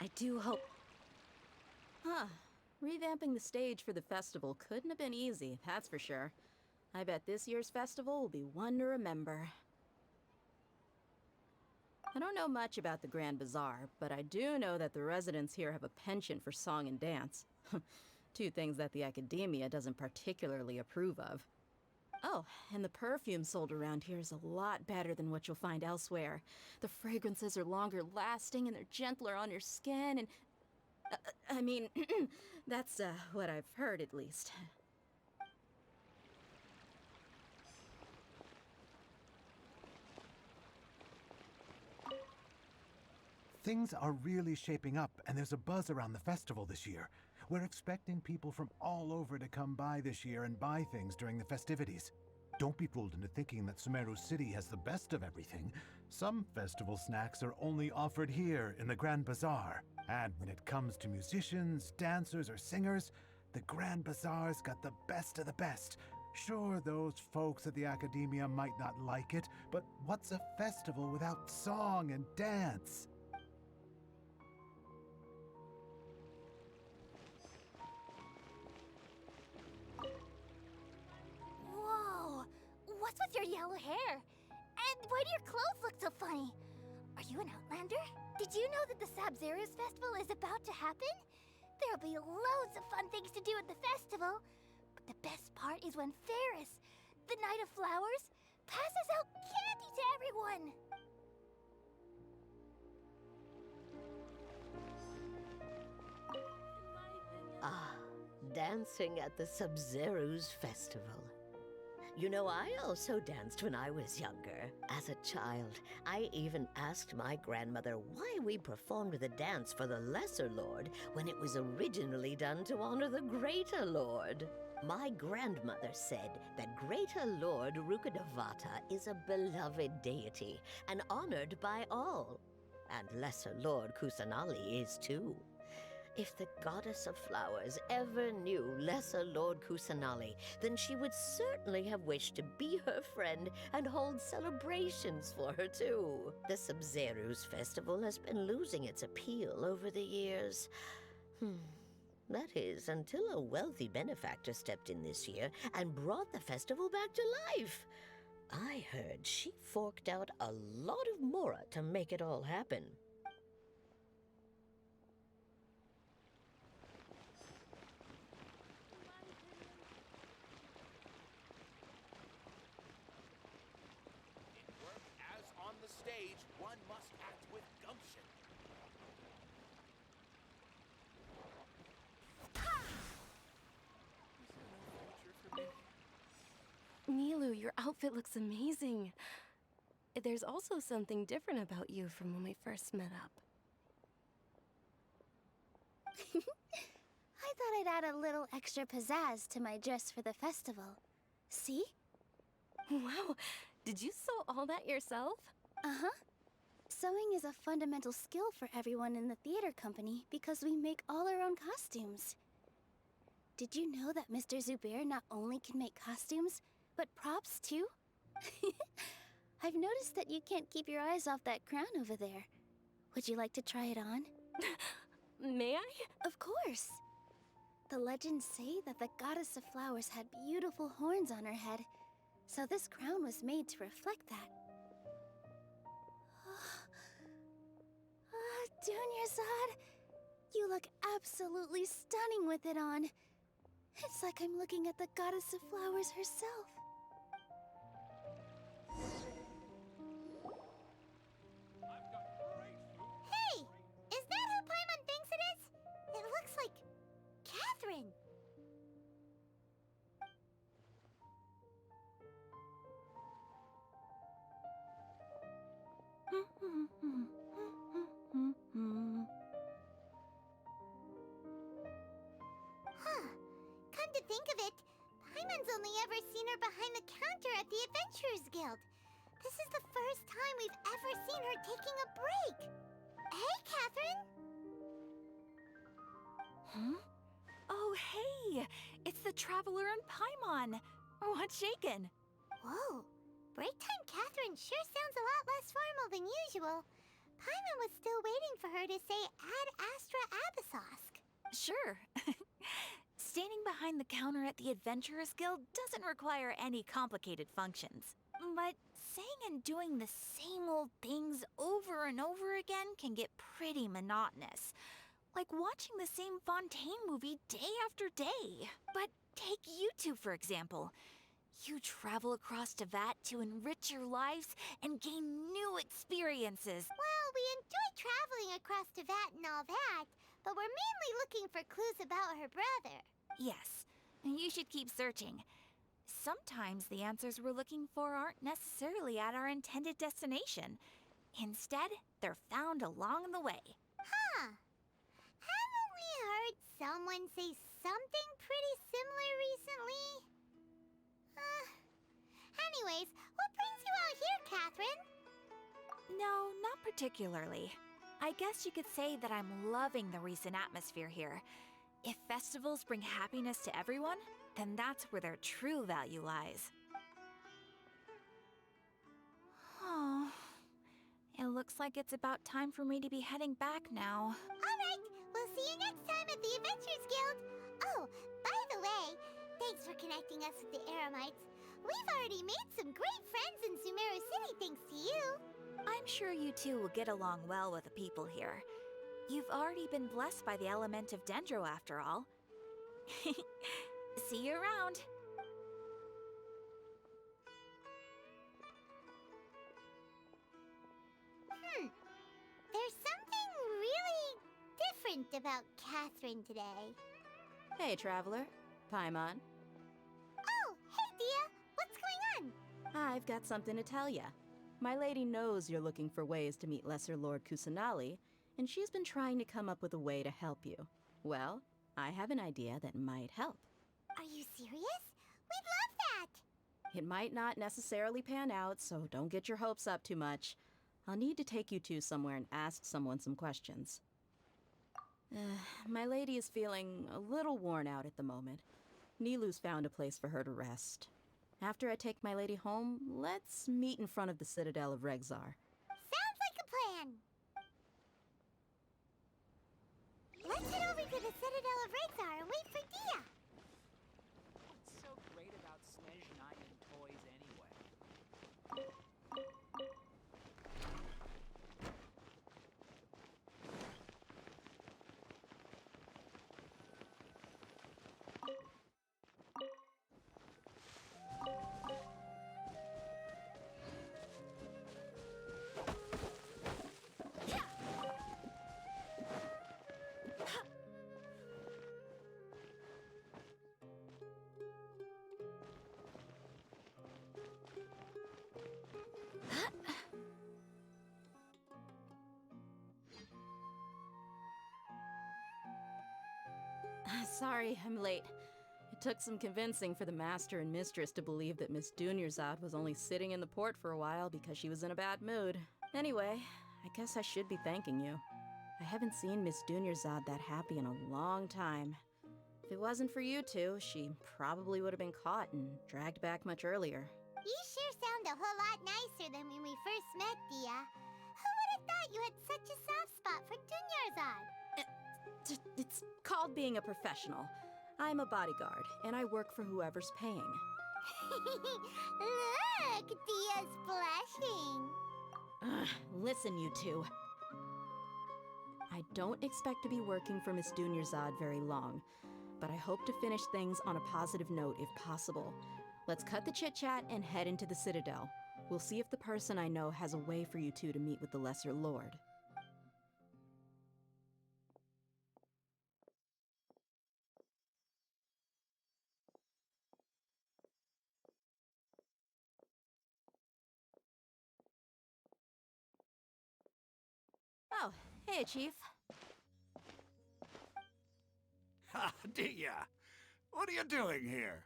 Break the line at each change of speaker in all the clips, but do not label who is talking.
I do hope... Huh. Revamping the stage for the festival couldn't have been easy, that's for sure. I bet this year's festival will be one to remember. I don't know much about the Grand Bazaar, but I do know that the residents here have a penchant for song and dance. Two things that the academia doesn't particularly approve of. Oh, and the perfume sold around here is a lot better than what you'll find elsewhere. The fragrances are longer lasting and they're gentler on your skin and... I mean, that's what I've heard at least.
Things are really shaping up, and there's a buzz around the festival this year. We're expecting people from all over to come by this year and buy things during the festivities. Don't be fooled into thinking that Sumeru City has the best of everything. Some festival snacks are only offered here in the Grand Bazaar. And when it comes to musicians, dancers, or singers, the Grand Bazaar's got the best of the best. Sure, those folks at the academia might not like it, but what's a festival without song and dance?
Whoa! What's with your yellow hair? And why do your clothes look so funny? Are you an outlander? Did you know that the Sabzeruz festival is about to happen? There'll be loads of fun things to do at the festival. But the best part is when Ferris, the Knight of Flowers, passes out candy to everyone!
Ah, dancing at the Sabzeruz festival. You know, I also danced when I was younger. As a child, I even asked my grandmother why we performed the dance for the Lesser Lord when it was originally done to honor the Greater Lord. My grandmother said that Greater Lord Rukkhadevata is a beloved deity and honored by all. And Lesser Lord Kusanali is too. If the Goddess of Flowers ever knew Lesser Lord Kusanali, then she would certainly have wished to be her friend and hold celebrations for her too. The Sabzeruz festival has been losing its appeal over the years. That is, until a wealthy benefactor stepped in this year and brought the festival back to life. I heard she forked out a lot of mora to make it all happen.
On the stage, one must act with gumption.
Nilu, your outfit looks amazing. There's also something different about you from when we first met up.
I thought I'd add a little extra pizzazz to my dress for the festival. See?
Wow, did you sew all that yourself?
Uh-huh. Sewing is a fundamental skill for everyone in the theater company because we make all our own costumes. Did you know that Mr. Zubair not only can make costumes, but props too? I've noticed that you can't keep your eyes off that crown over there. Would you like to try it on?
May I?
Of course. The legends say that the Goddess of Flowers had beautiful horns on her head, so this crown was made to reflect that. Dunyarzad, you look absolutely stunning with it on. It's like I'm looking at the Goddess of Flowers herself. Hey! Is that who Paimon thinks it is? It looks like Catherine. Huh. Come to think of it, Paimon's only ever seen her behind the counter at the Adventurers Guild. This is the first time we've ever seen her taking a break. Hey, Catherine!
Huh? Oh, hey! It's the Traveler and Paimon! What's shaken?
Whoa. Break time Catherine sure sounds a lot less formal than usual. Paimon was still waiting for her to say Ad Astra Abyssosk.
Sure. Standing behind the counter at the Adventurers Guild doesn't require any complicated functions. But saying and doing the same old things over and over again can get pretty monotonous. Like watching the same Fontaine movie day after day. But take you two, for example. You travel across Tevat to enrich your lives and gain new experiences.
Well, we enjoy traveling across Tevat and all that, but we're mainly looking for clues about her brother.
Yes, you should keep searching. Sometimes the answers we're looking for aren't necessarily at our intended destination. Instead, they're found along the way.
Huh. Haven't we heard someone say something pretty similar recently? Anyways, what brings you out here, Catherine?
No, not particularly. I guess you could say that I'm loving the recent atmosphere here. If festivals bring happiness to everyone, then that's where their true value lies. Oh, it looks like it's about time for me to be heading back now.
Alright, we'll see you next time at the Adventurers Guild. Oh, by the way, thanks for connecting us with the Eremites. We've already made some great friends in Sumeru City thanks to you.
I'm sure you two will get along well with the people here. You've already been blessed by the element of Dendro after all. See you around.
There's something really different about Catherine today.
Hey, Traveler. Paimon.
Oh, hey, Dia. What's going on?
I've got something to tell ya. My lady knows you're looking for ways to meet Lesser Lord Kusanali, and she's been trying to come up with a way to help you. Well, I have an idea that might help.
Are you serious? We'd love that!
It might not necessarily pan out, so don't get your hopes up too much. I'll need to take you two somewhere and ask someone some questions. My lady is feeling a little worn out at the moment. Nilu's found a place for her to rest. After I take my lady home, let's meet in front of the Citadel of Regzar.
Sounds like a plan! Let's head over to the Citadel of Regzar and wait for Dia!
What's so great about Snezhnaya and toys anyway?
Sorry, I'm late. It took some convincing for the master and mistress to believe that Miss Dunyarzad was only sitting in the port for a while because she was in a bad mood. Anyway, I guess I should be thanking you. I haven't seen Miss Dunyarzad that happy in a long time. If it wasn't for you two, she probably would have been caught and dragged back much earlier.
You sure sound a whole lot nicer than when we first met, Dia. Who would have thought you had such a soft spot for Dunyarzad?
It's called being a professional. I'm a bodyguard, and I work for whoever's paying.
Look, Dia's blushing.
Listen, you two. I don't expect to be working for Miss Dunyarzad very long, but I hope to finish things on a positive note if possible. Let's cut the chit-chat and head into the Citadel. We'll see if the person I know has a way for you two to meet with the Lesser Lord. Oh, hey, Chief.
Ha, Dia! What are you doing here?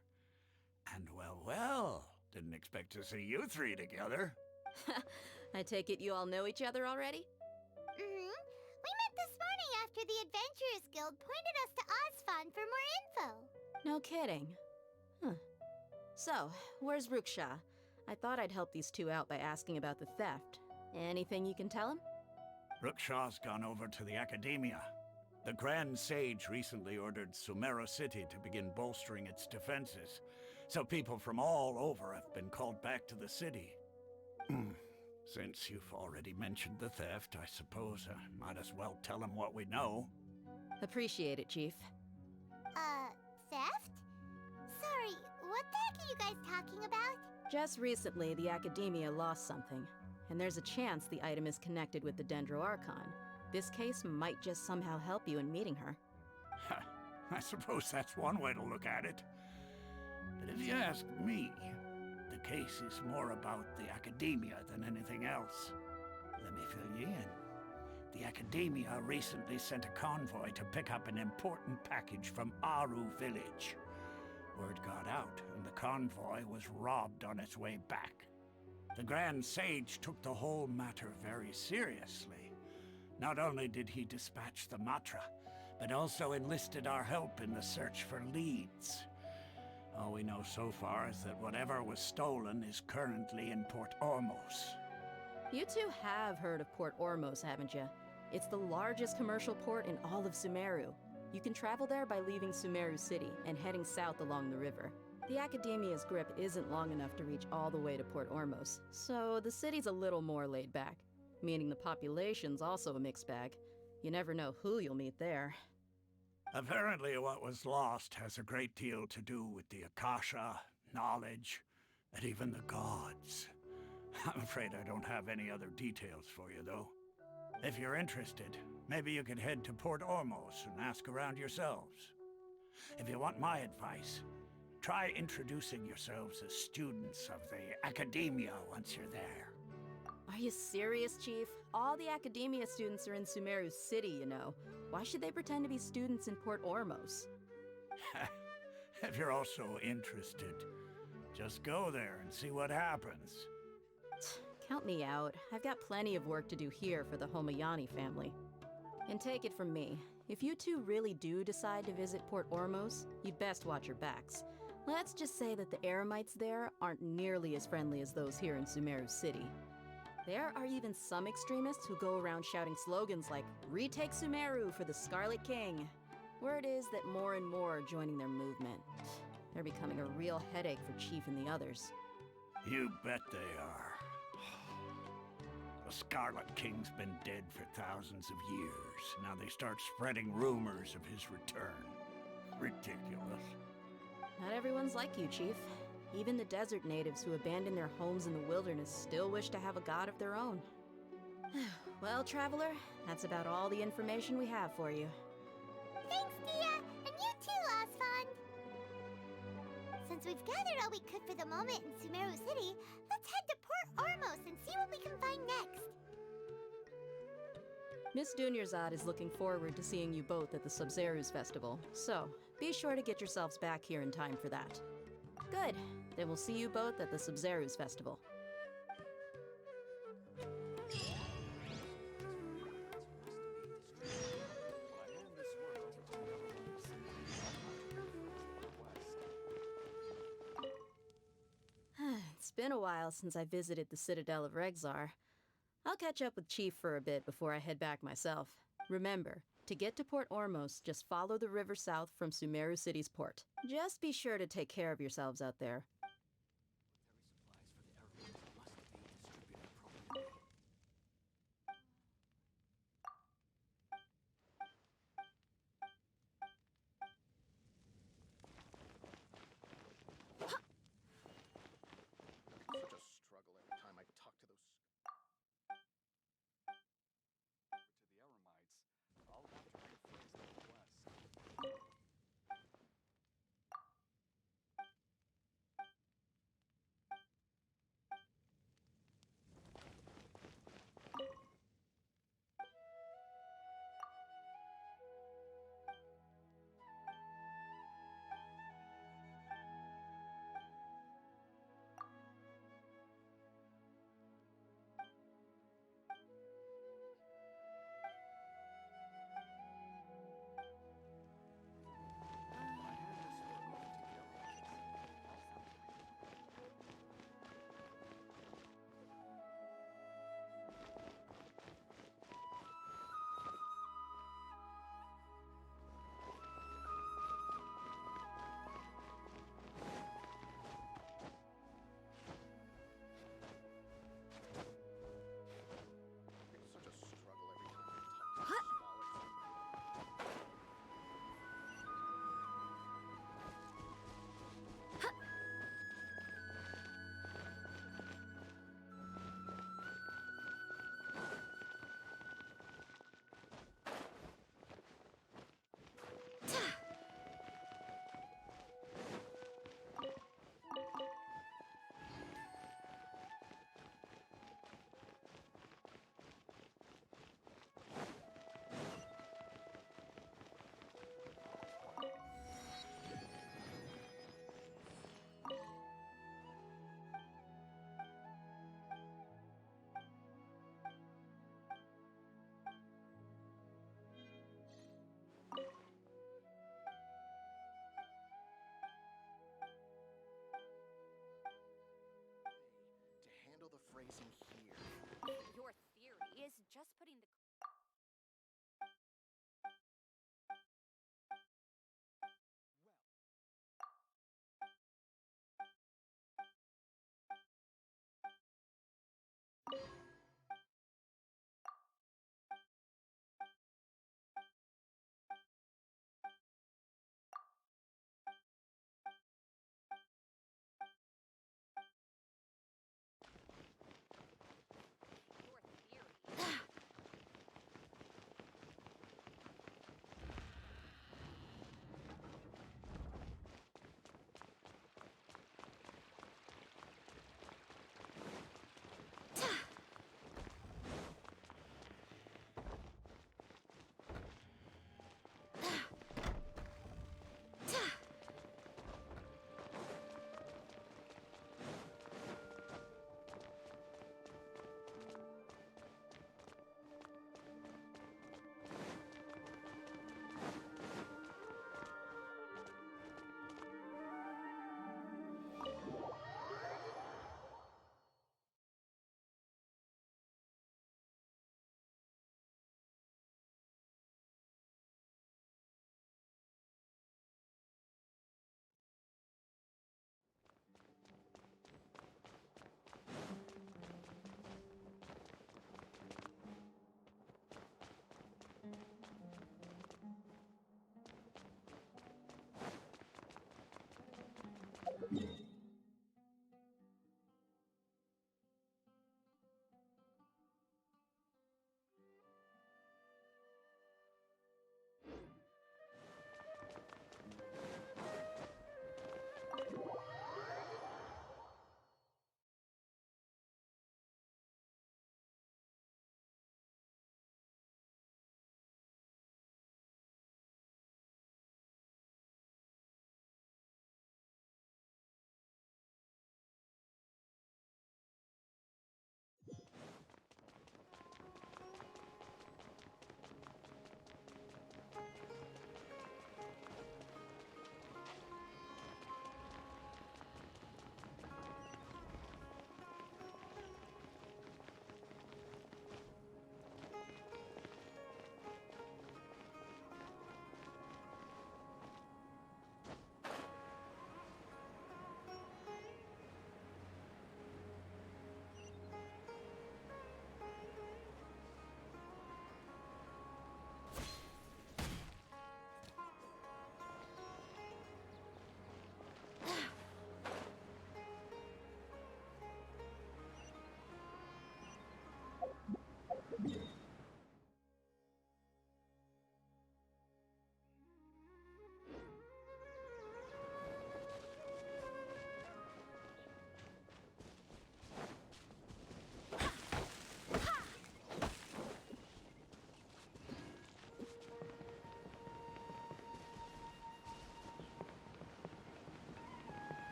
And well, didn't expect to see you three together.
I take it you all know each other already?
Mm-hmm. We met this morning after the Adventurers Guild pointed us to Ozfon for more info.
No kidding. Huh. So, where's Ruksha? I thought I'd help these two out by asking about the theft. Anything you can tell him?
Rookshaw's gone over to the Academia. The Grand Sage recently ordered Sumeru City to begin bolstering its defenses, so people from all over have been called back to the city. Since you've already mentioned the theft, I suppose I might as well tell them what we know.
Appreciate it, Chief.
Theft? Sorry, what the heck are you guys talking about?
Just recently, the Academia lost something, and there's a chance the item is connected with the Dendro Archon. This case might just somehow help you in meeting her.
I suppose that's one way to look at it. But if you ask me, the case is more about the Academia than anything else. Let me fill you in. The Academia recently sent a convoy to pick up an important package from Aru village. Word got out, and the convoy was robbed on its way back. The Grand Sage took the whole matter very seriously. Not only did he dispatch the Matra, but also enlisted our help in the search for leads. All we know so far is that whatever was stolen is currently in Port Ormos.
You two have heard of Port Ormos, haven't you? It's the largest commercial port in all of Sumeru. You can travel there by leaving Sumeru City and heading south along the river. The Academia's grip isn't long enough to reach all the way to Port Ormos, so the city's a little more laid back, meaning the population's also a mixed bag. You never know who you'll meet there.
Apparently what was lost has a great deal to do with the Akasha, knowledge, and even the gods. I'm afraid I don't have any other details for you, though. If you're interested, maybe you could head to Port Ormos and ask around yourselves. If you want my advice, try introducing yourselves as students of the Academia once you're there.
Are you serious, Chief? All the Academia students are in Sumeru City, you know. Why should they pretend to be students in Port Ormos?
If you're also interested, just go there and see what happens.
Count me out. I've got plenty of work to do here for the Homayani family. And take it from me, if you two really do decide to visit Port Ormos, you'd best watch your backs. Let's just say that the Eremites there aren't nearly as friendly as those here in Sumeru City. There are even some extremists who go around shouting slogans like, "Retake Sumeru for the Scarlet King." Word is that more and more are joining their movement. They're becoming a real headache for Chief and the others.
You bet they are. The Scarlet King's been dead for thousands of years. Now they start spreading rumors of his return. Ridiculous.
Not everyone's like you, Chief. Even the desert natives who abandoned their homes in the wilderness still wish to have a god of their own. Well, Traveler, that's about all the information we have for you.
Thanks, Dia! And you too, Osfond! Since we've gathered all we could for the moment in Sumeru City, let's head to Port Ormos and see what we can find next.
Miss Dunyarzad is looking forward to seeing you both at the Sub-Zerus Festival, so be sure to get yourselves back here in time for that. Good. Then we'll see you both at the Sub-Zerus Festival. It's been a while since I visited the Citadel of Regzar. I'll catch up with Chief for a bit before I head back myself. Remember, to get to Port Ormos, just follow the river south from Sumeru City's port. Just be sure to take care of yourselves out there.
Such a struggle every time I talk to those. To the Eremites, I'll have to rephrase the request.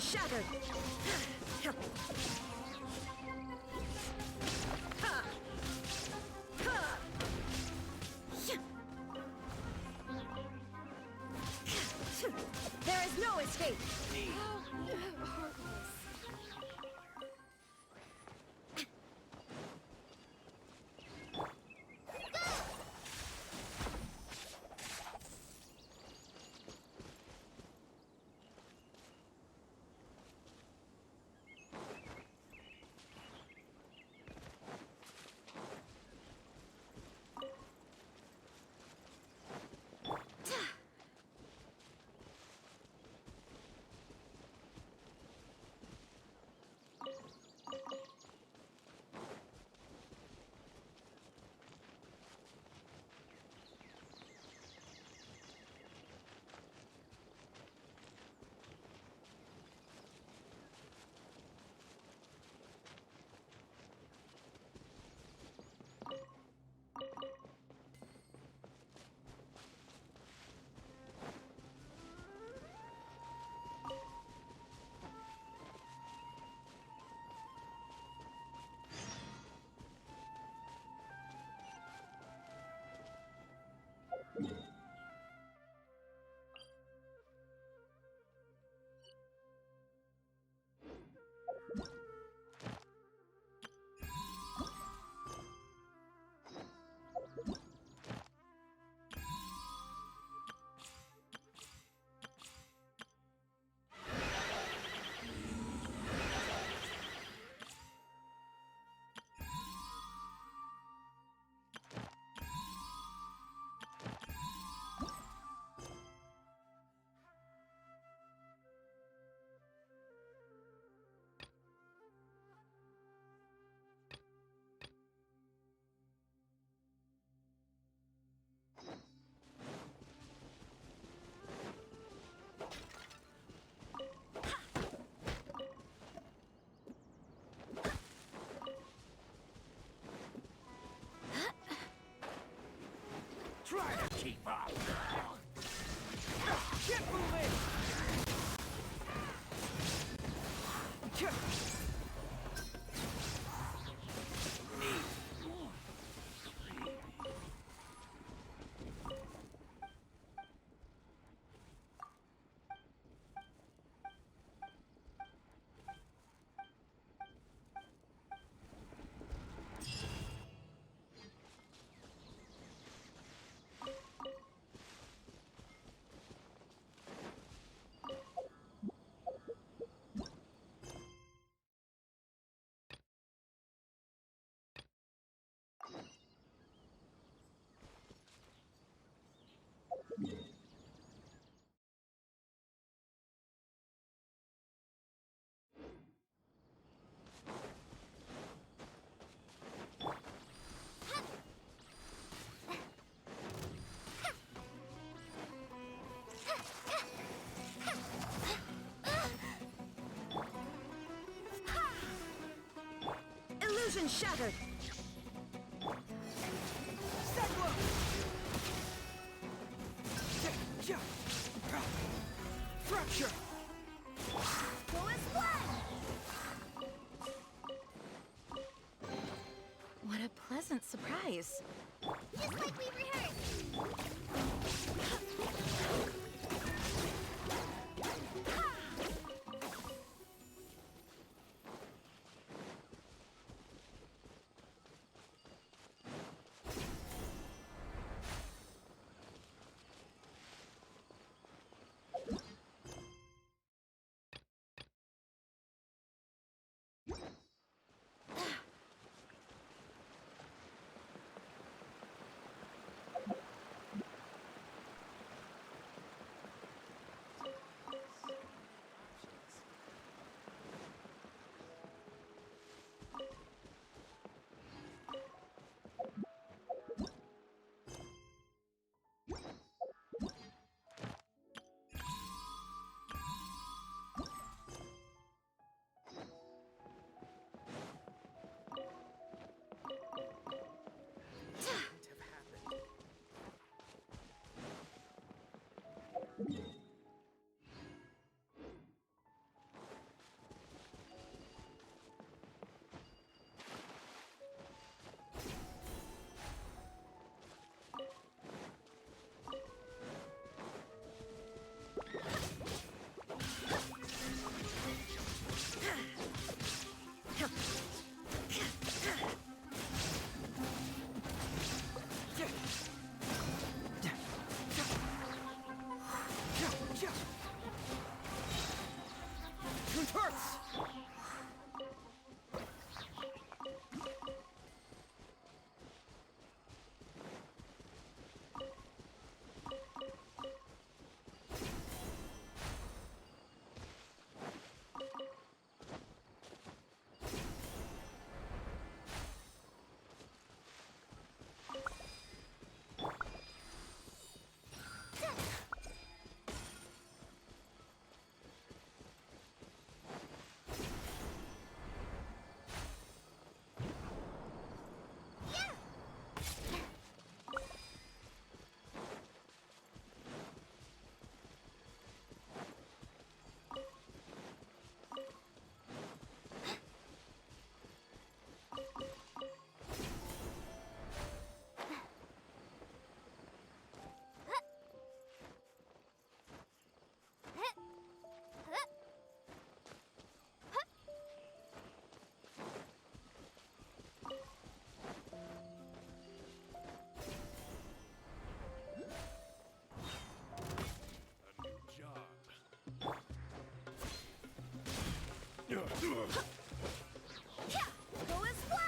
shattered! There is no escape!
Try to keep up.
Get moving!
Illusion shattered!
Fracture!
Go as one!
What a pleasant surprise.
Just like we rehearsed!
hurts!
Go as one!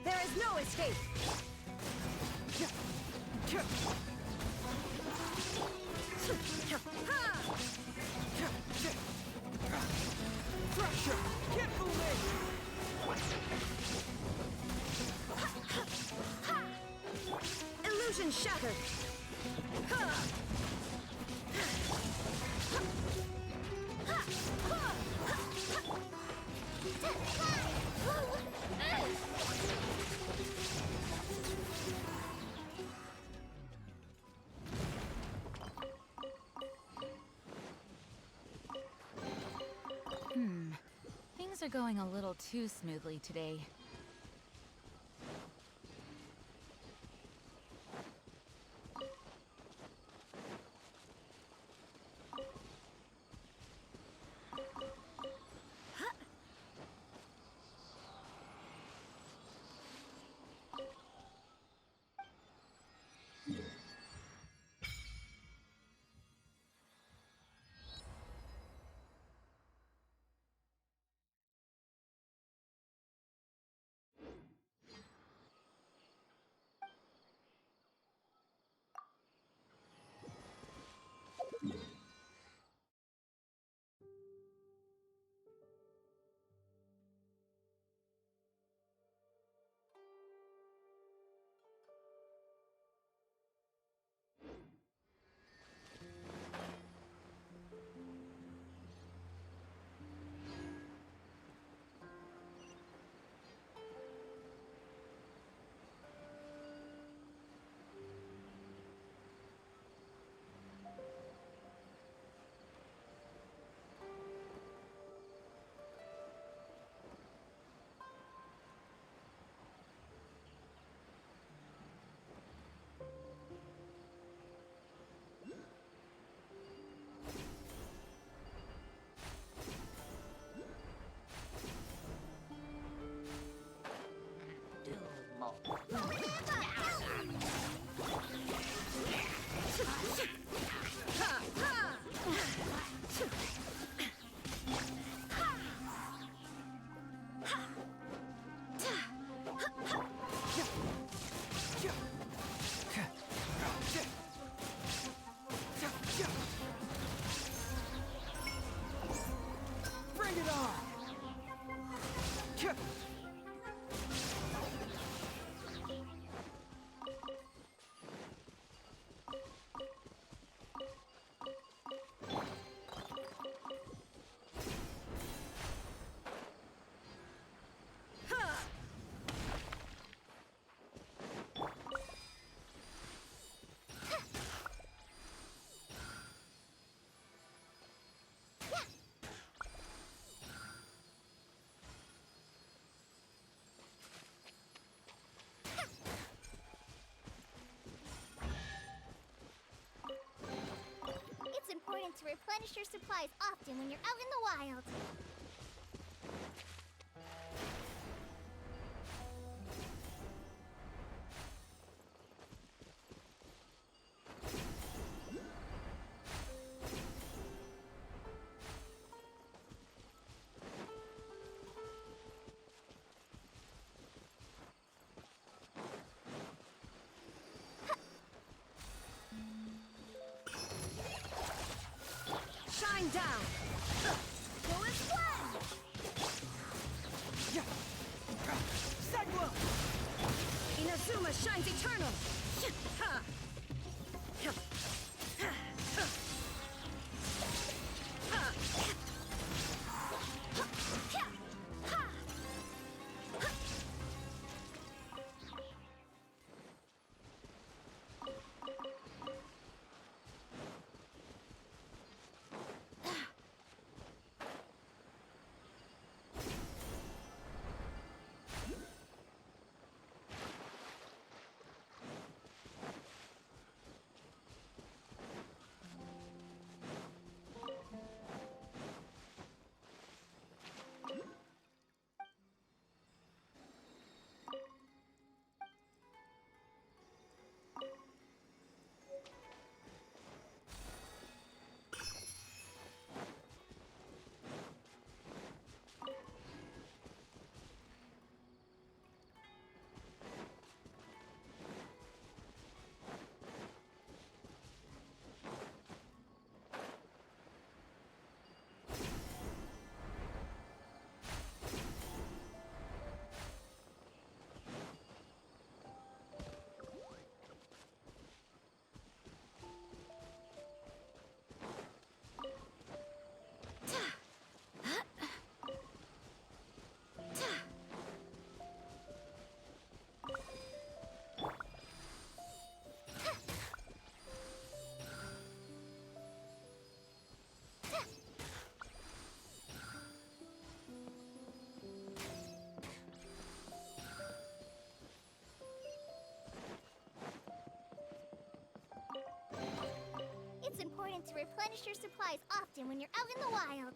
There is no escape! Crusher! Get Illusion shattered!
Things are going a little too smoothly today.
important to replenish your supplies often when you're out in the wild.
Shine down!
Go and fly!
Cyclone! Inazuma shines eternal! Ha!
It's important to replenish your supplies often when you're out in the wild.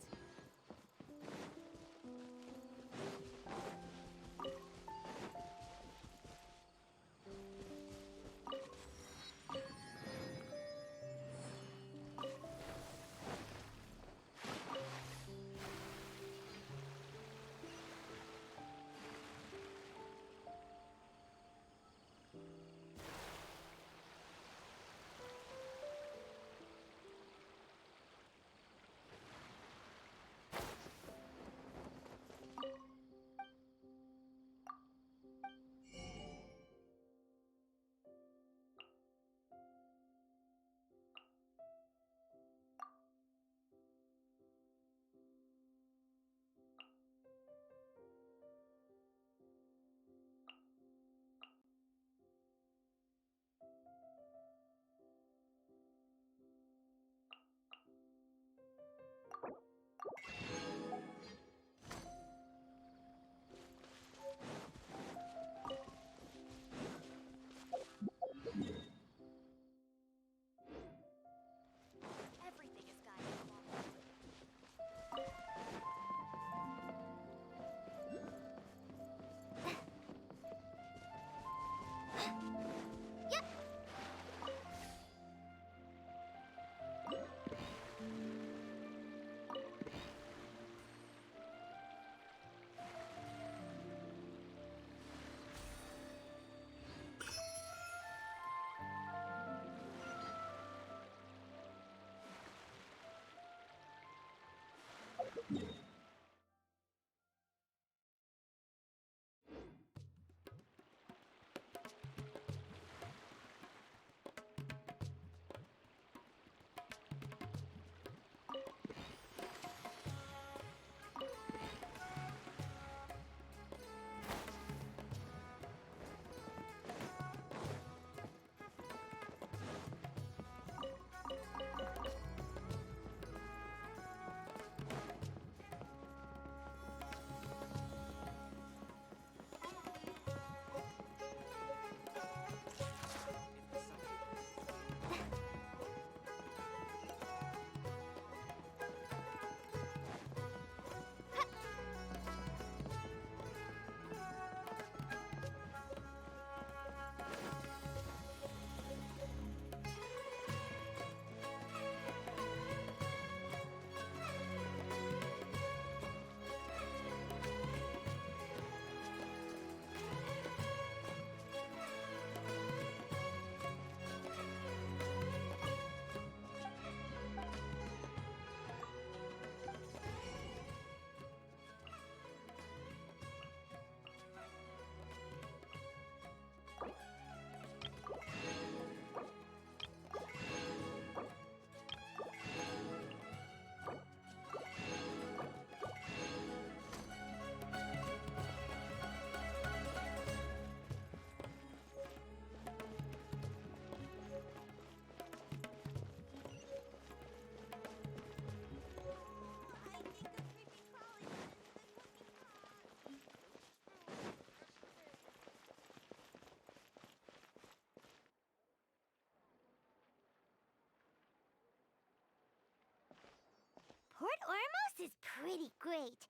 Port Ormos is pretty great.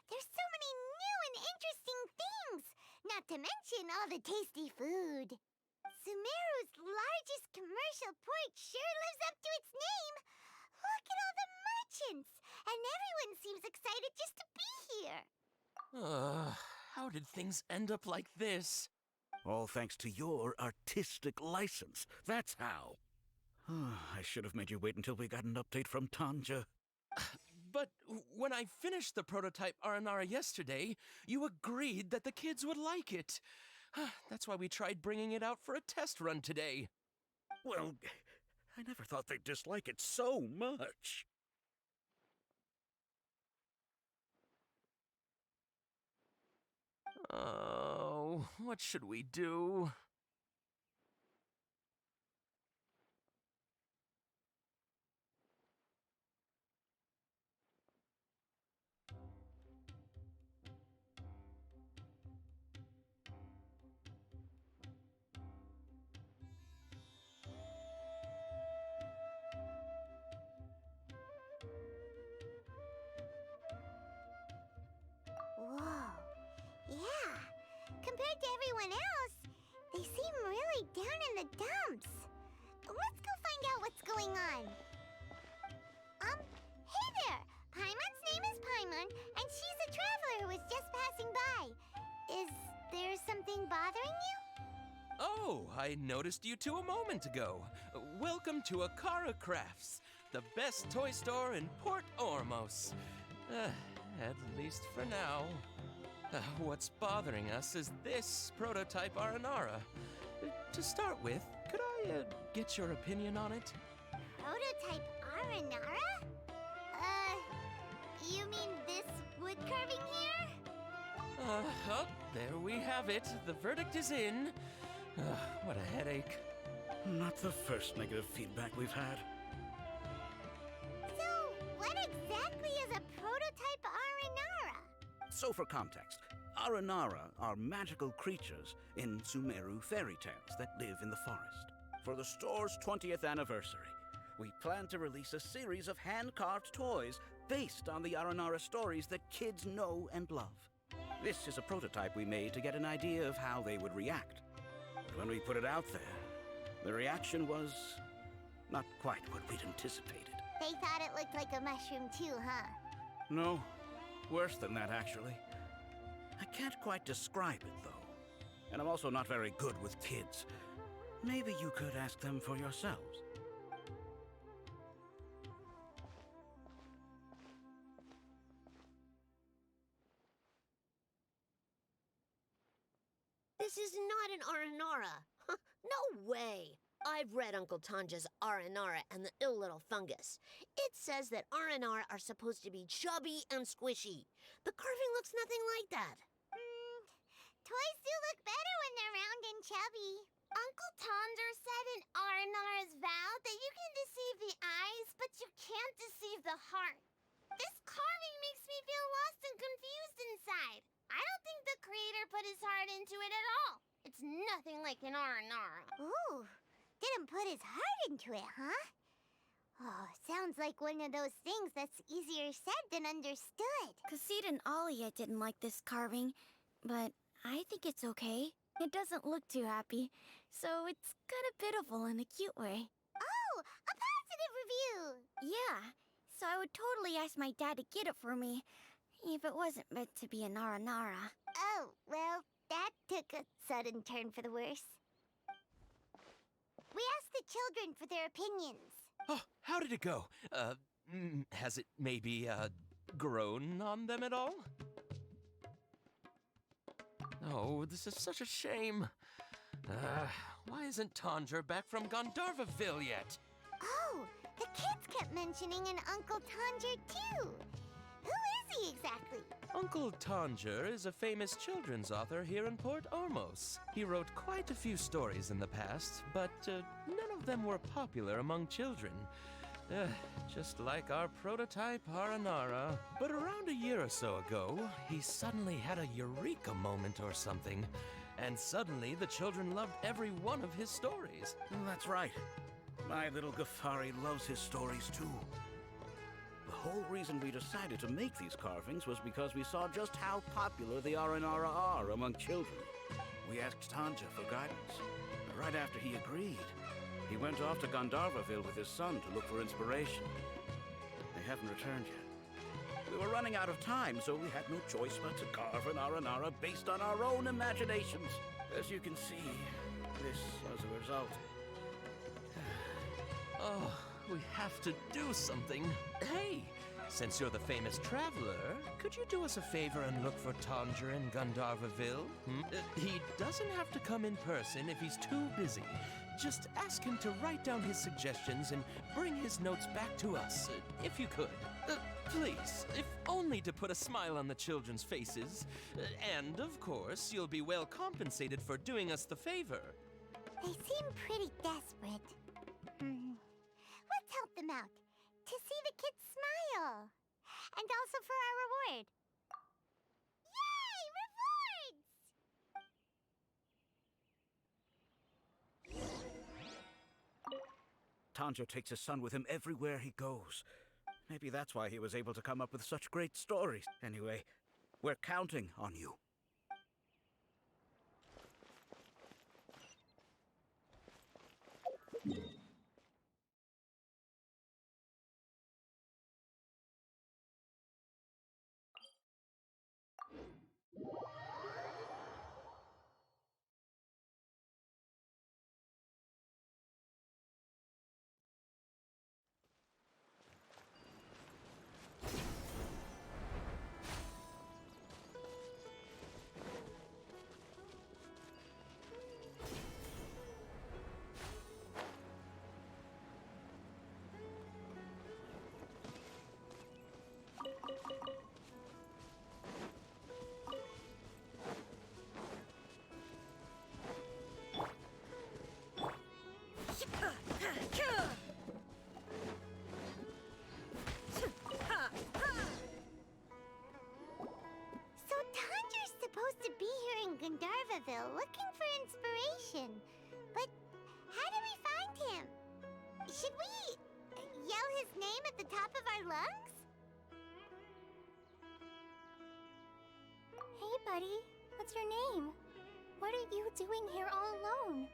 There's so many new and interesting things, not to mention all the tasty food. Sumeru's largest commercial port sure lives up to its name. Look at all the merchants, and everyone seems excited just to be here.
How did things end up like this?
All thanks to your artistic license. That's how. I should have made you wait until we got an update from Tanja.
But when I finished the prototype Aranara yesterday, you agreed that the kids would like it. That's why we tried bringing it out for a test run today.
Well, I never thought they'd dislike it so much.
Oh, what should we do?
Whoa. Yeah. Compared to everyone else, they seem really down in the dumps. Let's go find out what's going on. Hey there! Paimon's name is Paimon, and she's a traveler who was just passing by. Is there something bothering you?
Oh, I noticed you two a moment ago. Welcome to Akara Crafts, the best toy store in Port Ormos. At least for now. What's bothering us is this prototype Aranara. To start with, could I get your opinion on it?
Prototype Aranara? You mean this wood carving here?
There we have it. The verdict is in. What a headache.
Not the first negative feedback we've had.
So, what exactly is a prototype Aranara?
So for context, Aranara are magical creatures in Sumeru fairy tales that live in the forest. For the store's 20th anniversary, we plan to release a series of hand-carved toys based on the Aranara stories that kids know and love. This is a prototype we made to get an idea of how they would react. But when we put it out there, the reaction was not quite what we'd anticipated.
They thought it looked like a mushroom too, huh?
No, worse than that, actually. I can't quite describe it, though. And I'm also not very good with kids. Maybe you could ask them for yourselves.
This is not an Aranara. No way. I've read Uncle Tanja's Aranara and the Ill Little Fungus. It says that Aranara are supposed to be chubby and squishy. The carving looks nothing like that.
Toys do look better when they're round and chubby. Uncle Tonder said in Aranara's vow that you can deceive the eyes, but you can't deceive the heart. This carving makes me feel lost and confused inside. I don't think the creator put his heart into it at all. It's nothing like an Aranara. Ooh, didn't put his heart into it, huh? Oh, sounds like one of those things that's easier said than understood.
Cassid and Alia didn't like this carving, but I think it's okay. It doesn't look too happy, so it's kind of pitiful in a cute way.
Oh, a positive review!
Yeah, so I would totally ask my dad to get it for me, if it wasn't meant to be an Aranara.
Oh, well, that took a sudden turn for the worse. We asked the children for their opinions.
Oh, how did it go? Has it maybe, grown on them at all? Oh, this is such a shame. Why isn't Tanja back from Gandharvaville yet?
Oh, the kids kept mentioning an Uncle Tanger, too. Who is he exactly?
Uncle Tanger is a famous children's author here in Port Ormos. He wrote quite a few stories in the past, but none of them were popular among children. Just like our prototype Aranara. But around a year or so ago, he suddenly had a eureka moment or something. And suddenly the children loved every one of his stories.
That's right. My little Ghaffari loves his stories too. The
whole reason we decided to make these carvings was because we saw just how popular the Aranara are among children. We asked Tanja for guidance, but right after he agreed, he went off to Gandharvaville with his son to look for inspiration. They haven't returned yet. We were running out of time, so we had no choice but to carve an Aranara based on our own imaginations. As you can see, this was a result.
Oh, we have to do something. Hey, since you're the famous traveler, could you do us a favor and look for Tanja in Gandharvaville? He doesn't have to come in person if he's too busy. Just ask him to write down his suggestions and bring his notes back to us, if you could. Please, if only to put a smile on the children's faces. And, of course, you'll be well compensated for doing us the favor.
They seem pretty desperate. Let's help them out. To see the kids smile. And also for our reward. Yay! Rewards!
Tanja takes his son with him everywhere he goes. Maybe that's why he was able to come up with such great stories. Anyway, we're counting on you.
Gandharvaville looking for inspiration. But how do we find him? Should we yell his name at the top of our lungs? Hey, buddy. What's your name? What are you doing here all alone?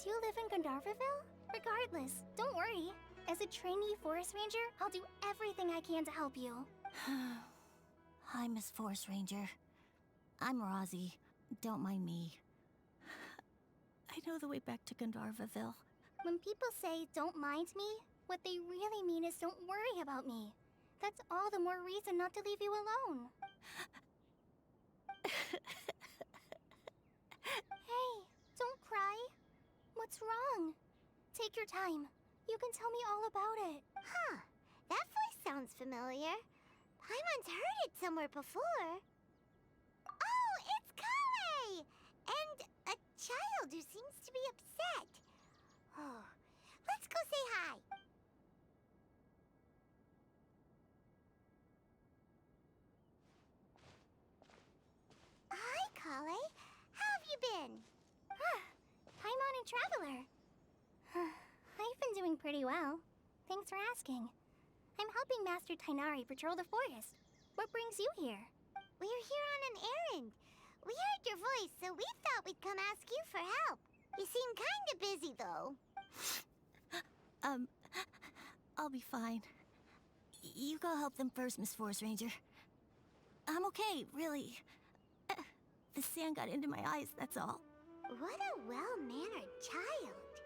Do you live in Gandharvaville? Regardless, don't worry. As a trainee forest ranger, I'll do everything I can to help you.
Hi, Miss Forest Ranger. I'm Rozzy. Don't mind me. I know the way back to Gandharvaville.
When people say, don't mind me, what they really mean is don't worry about me. That's all the more reason not to leave you alone. Hey, don't cry. What's wrong? Take your time. You can tell me all about it. Huh. That voice sounds familiar. Paimon's heard it somewhere before. Oh, it's Kale! And a child who seems to be upset. Oh, let's go say hi. Hi, Kale. How have you been? Paimon and Traveler. I've been doing pretty well. Thanks for asking. I'm helping Master Tainari patrol the forest. What brings you here? We're here on an errand. We heard your voice, so we thought we'd come ask you for help. You seem kinda busy, though.
I'll be fine. You go help them first, Miss Forest Ranger. I'm okay, really. The sand got into my eyes, that's all.
What a well-mannered child.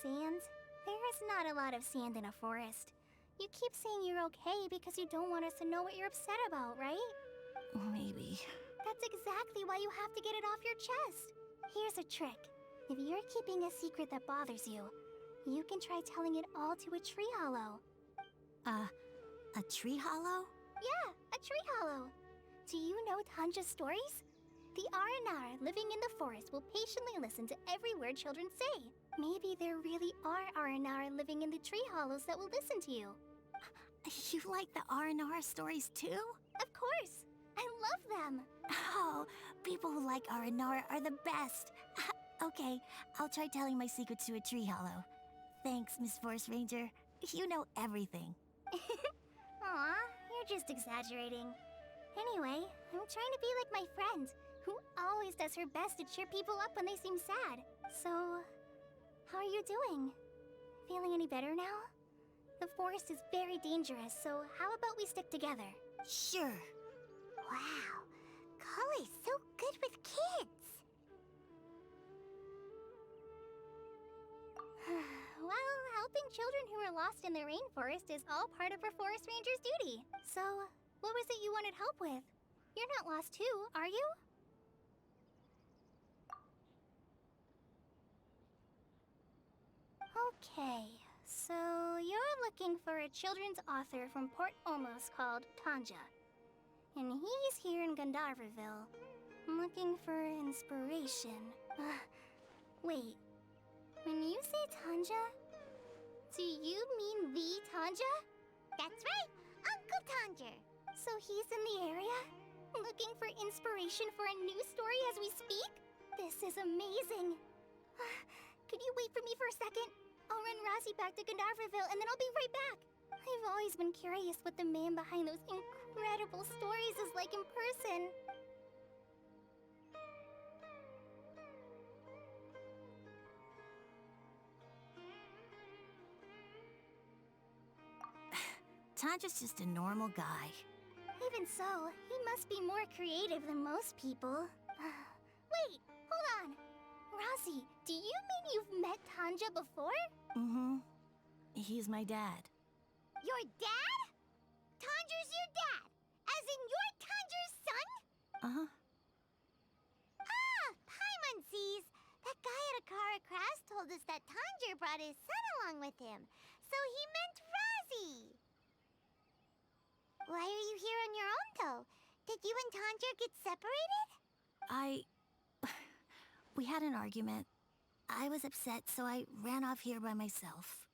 Sand? There is not a lot of sand in a forest. You keep saying you're okay because you don't want us to know what you're upset about, right?
Maybe.
That's exactly why you have to get it off your chest. Here's a trick. If you're keeping a secret that bothers you, you can try telling it all to a tree hollow.
A tree hollow?
Yeah, a tree hollow. Do you know Tanja's stories? The Aranara living in the forest will patiently listen to every word children say. Maybe there really are Aranara living in the tree hollows that will listen to you.
You like the Aranara stories too?
Of course. I love them.
Oh, people who like Aranara are the best. Okay, I'll try telling my secrets to a tree hollow. Thanks, Miss Forest Ranger. You know everything.
Aw, Aw, you're just exaggerating. Anyway, I'm trying to be like my friend, who always does her best to cheer people up when they seem sad. So, how are you doing? Feeling any better now? The forest is very dangerous, so how about we stick together?
Sure.
Wow, Kale's so good with kids! Well, helping children who are lost in the rainforest is all part of a forest ranger's duty. So, what was it you wanted help with? You're not lost too, are you? Okay, so you're looking for a children's author from Port Olmos called Tanja. And he's here in Gandharvaville, looking for inspiration. Wait, when you say Tanja, do you mean the Tanja?
That's right, Uncle Tanger.
So he's in the area, looking for inspiration for a new story as we speak? This is amazing. Could you wait for me for a second? I'll run Razzie back to Gandharvaville and then I'll be right back. I've always been curious what the man behind those incredible stories is like in person.
Tanja's just a normal guy.
Even so, he must be more creative than most people. Wait, hold on. Razzie, do you mean you've met Tanja before?
Mm-hmm. He's my dad.
Your dad? Tanja's your dad? As in you're Tanja's son?
Uh-huh.
Ah, Paimonsees! That guy at Akara Crash told us that Tanja brought his son along with him. So he meant Razzie. Why are you here on your own, though? Did you and Tanja get separated?
We had an argument. I was upset, so I ran off here by myself.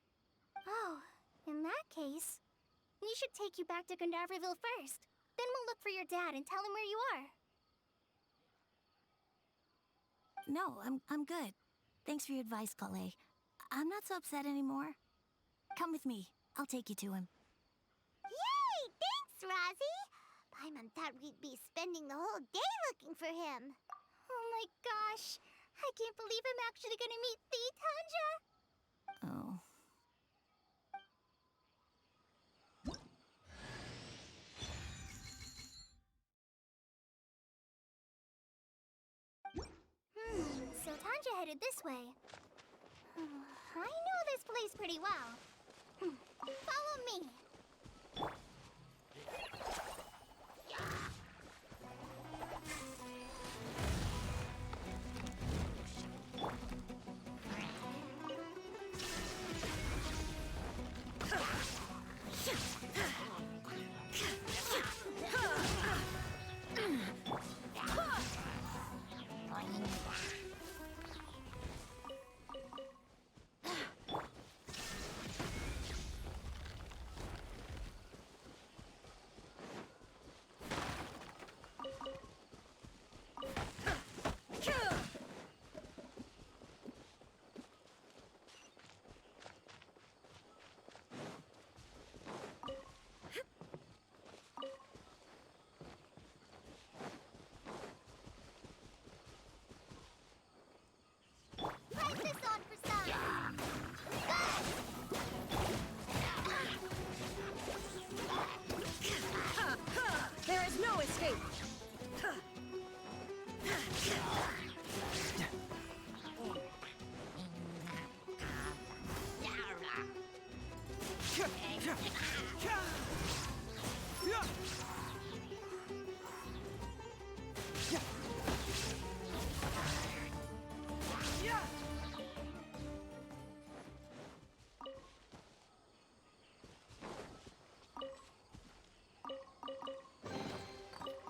Oh, in that case, we should take you back to Gandharvaville first. Then we'll look for your dad and tell him where you are.
No, I'm good. Thanks for your advice, Kale. I'm not so upset anymore. Come with me. I'll take you to him.
Yay! Thanks, Razzie! Paimon thought we'd be spending the whole day looking for him. Oh my gosh! I can't believe I'm actually gonna meet the Tanja!
Oh.
So Tanja headed this way. I know this place pretty well. Follow me. Press this on for size.
There is no escape!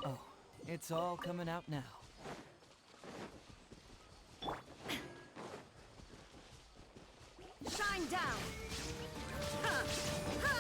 Oh, it's all coming out now.
Shine down! Ha! Ha!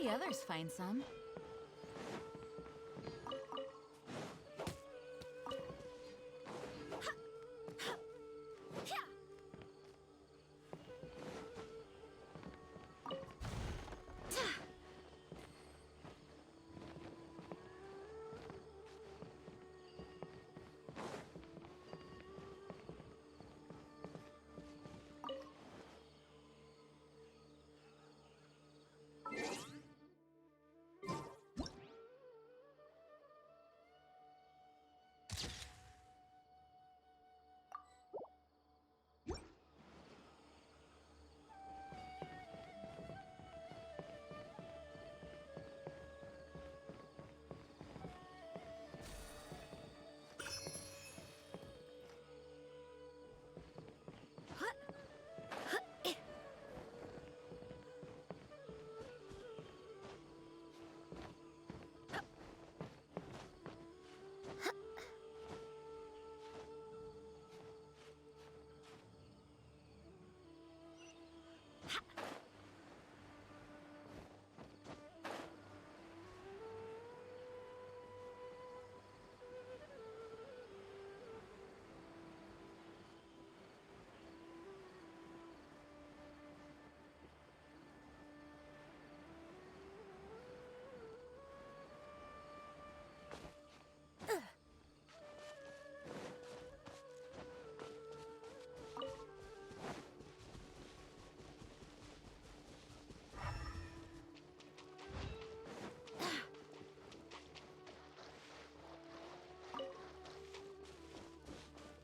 the others find some.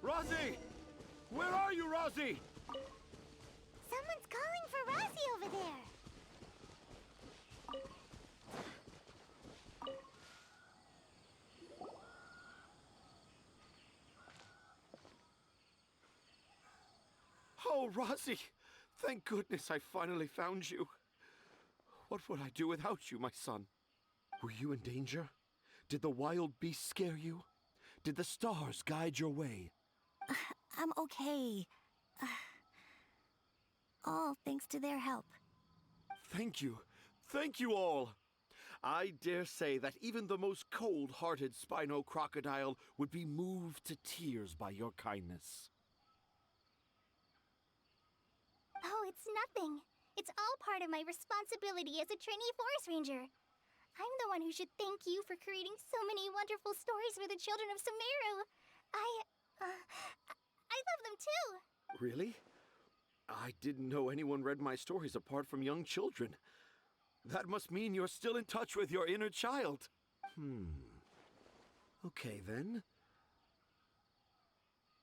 Rosie! Where are you, Rosie?
Someone's calling for Rosie over there.
Oh, Rosie! Thank goodness I finally found you. What would I do without you, my son? Were you in danger? Did the wild beasts scare you? Did the stars guide your way?
I'm okay. All thanks to their help.
Thank you. Thank you all. I dare say that even the most cold-hearted Spino crocodile would be moved to tears by your kindness.
Oh, it's nothing. It's all part of my responsibility as a trainee forest ranger. I'm the one who should thank you for creating so many wonderful stories for the children of Sumeru. I love them too.
Really? I didn't know anyone read my stories apart from young children. That must mean you're still in touch with your inner child. Okay, then.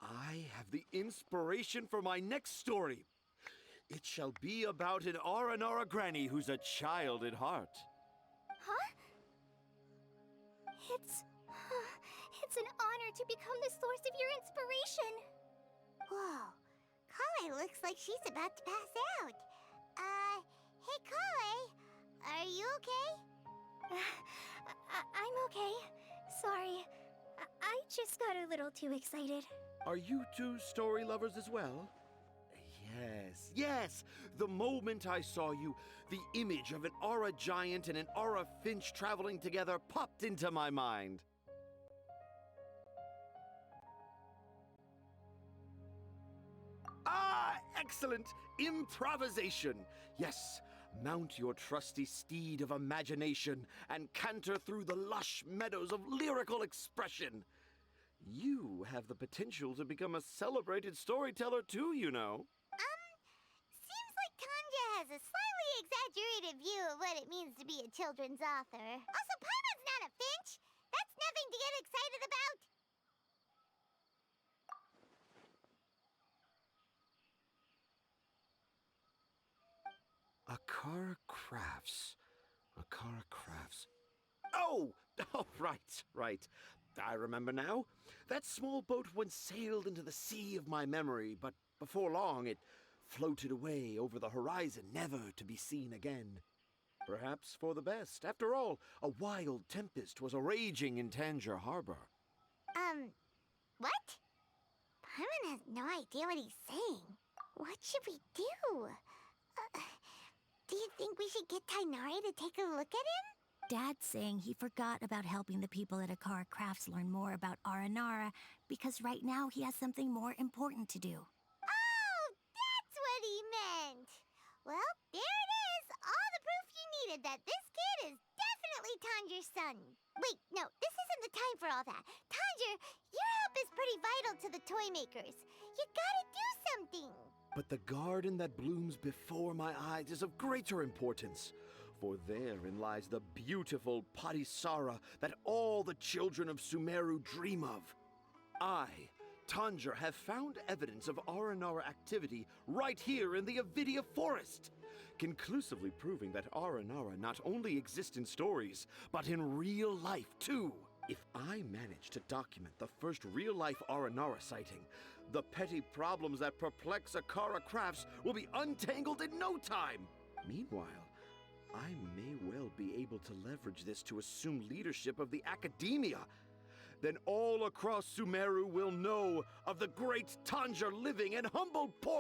I have the inspiration for my next story. It shall be about an Aranara granny who's a child at heart.
Huh? It's an honor to become the source of your inspiration. Whoa, Kale looks like she's about to pass out. Hey Kale, are you okay? I'm okay. Sorry, I just got a little too excited.
Are you two story lovers as well? Yes. The moment I saw you, the image of an Aura giant and an Aura finch traveling together popped into my mind. Ah, excellent! Improvisation! Yes, mount your trusty steed of imagination and canter through the lush meadows of lyrical expression. You have the potential to become a celebrated storyteller too, you know.
Seems like Tanja has a slightly exaggerated view of what it means to be a children's author. Also, Paimon's not a finch. That's nothing to get excited about.
Akara Crafts. Akara Crafts. Oh, right. I remember now. That small boat once sailed into the sea of my memory, but before long it floated away over the horizon, never to be seen again. Perhaps for the best. After all, a wild tempest was a-raging in Tangier Harbor.
What? Paimon has no idea what he's saying. What should we do? Do you think we should get Tainari to take a look at him?
Dad's saying he forgot about helping the people at Akara Crafts learn more about Aranara because right now he has something more important to do.
Oh, that's what he meant! Well, there it is! All the proof you needed that this kid is definitely Tanjiro's son. Wait, no, this isn't the time for all that. Tanjiro, your help is pretty vital to the toy makers. You gotta do something!
But the garden that blooms before my eyes is of greater importance. For therein lies the beautiful Patisara that all the children of Sumeru dream of. I, Tanjiro, have found evidence of Aranara activity right here in the Avidia forest, conclusively proving that Aranara not only exist in stories, but in real life too. If I manage to document the first real-life Aranara sighting, the petty problems that perplex Akara Crafts will be untangled in no time. Meanwhile, I may well be able to leverage this to assume leadership of the academia. Then all across Sumeru will know of the great Tanjiro living in humble port